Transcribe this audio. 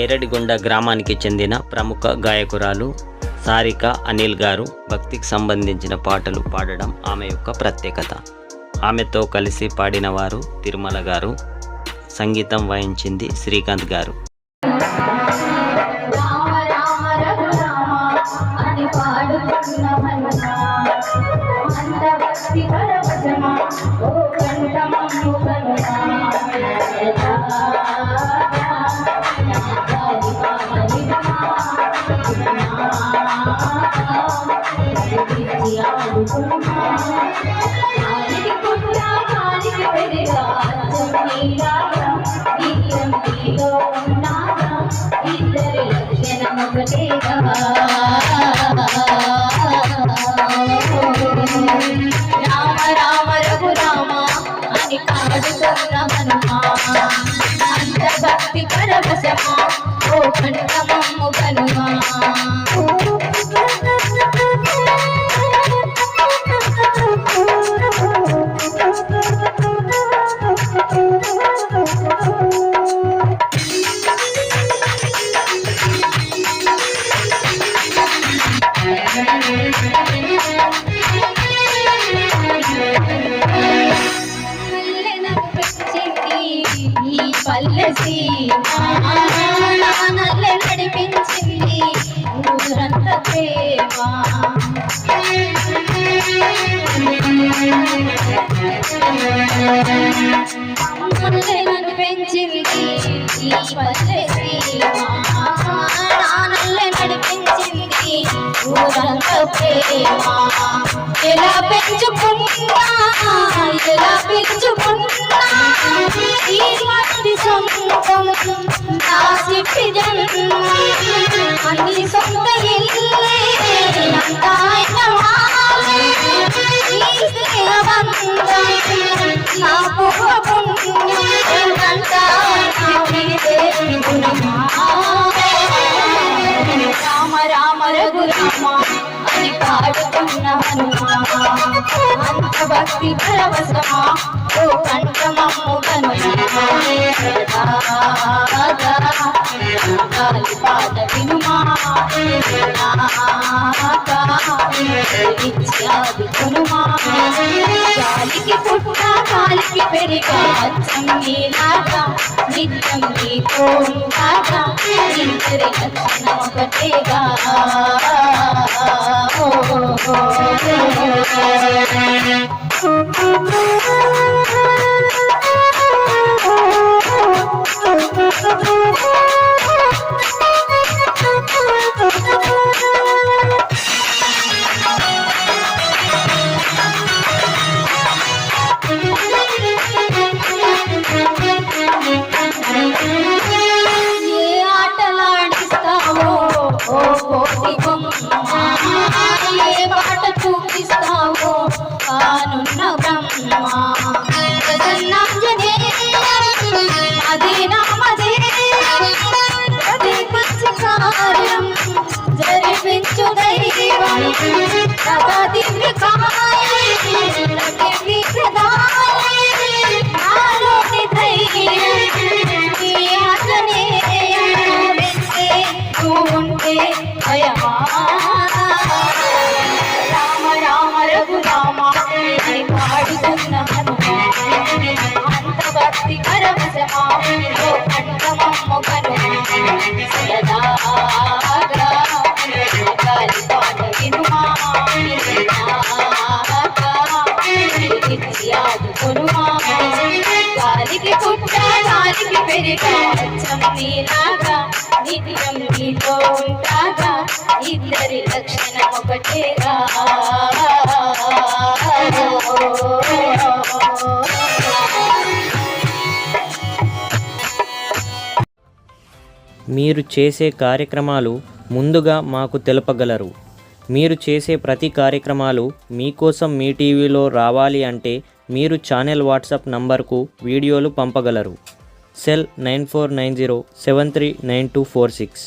నేరడిగొండ గ్రామానికి చెందిన ప్రముఖ గాయకురాలు సారిక అనిల్ గారు భక్తికి సంబంధించిన పాటలు పాడడం ఆమె యొక్క ప్రత్యేకత. ఆమెతో కలిసి పాడిన వారు తిరుమల గారు, సంగీతం వహించింది శ్రీకాంత్ గారు. రామ రామ రఘురామ అని పాడుతున్న హనుమా, అంత భక్తి పరవశమా ఓ కంఠమమ్ము కనుమా. నల్లె నడిపించింది ఊరంత ప్రేమ, నన్ను పెంచింది ఈ పల్లె సీమ, నల్లె నడిపించింది ఊరంత ప్రేమ. ఎలా పెంచుకున్నా ఎలా పెంచుకున్నా ఈ మట్టి సొంతం నా సిట్టి జన్మ, అన్ని సొంత ఇల్లే అంతాయన ఈ స్నేహబంధం నా పుణ్యం అంతా రామ రామ రఘురామ అని పాడుతున్న హనుమా, అంత భక్తి పరవశమా ఓ కంఠమమ్ము కనుమా. పాట వినుమా ఇచ్చాది కొనుమా, గాలికి పుట్ట గాలికి పెరిగా అచ్చం నీలాగా నిత్యం నీతో ఉంటాగా, ఇంతరి లక్షణం ఒకటేగా. ఏ పాట చూపిస్తావో కానున్న బ్రహ్మ, అదే నామదే కార్యం జరిపించు దైవం ఉంటే భయమా. రామ రామ రఘురామ అని పాడుతున్న హనుమా, అంత భక్తి పరవశమా ఓ కంఠమమ్ము కనుమా. గాలి పాట వినుమా ఇచ్చాదు కొనుమా, గాలికి పుట్ట గాలికి పెరిగా అచ్చం నీలాగా నిత్యం నీతో ఉంటాగా, ఇద్దరి లక్షణం ఒకటేగా. మీరు చేసే కార్యక్రమాలు ముందుగా మాకు తెలపగలరు. మీరు చేసే ప్రతి కార్యక్రమాలు మీకోసం మీ టీవీలో రావాలి అంటే మీరు ఛానల్ వాట్సాప్ నంబర్కు వీడియోలు పంపగలరు. సెల్ 9490739246.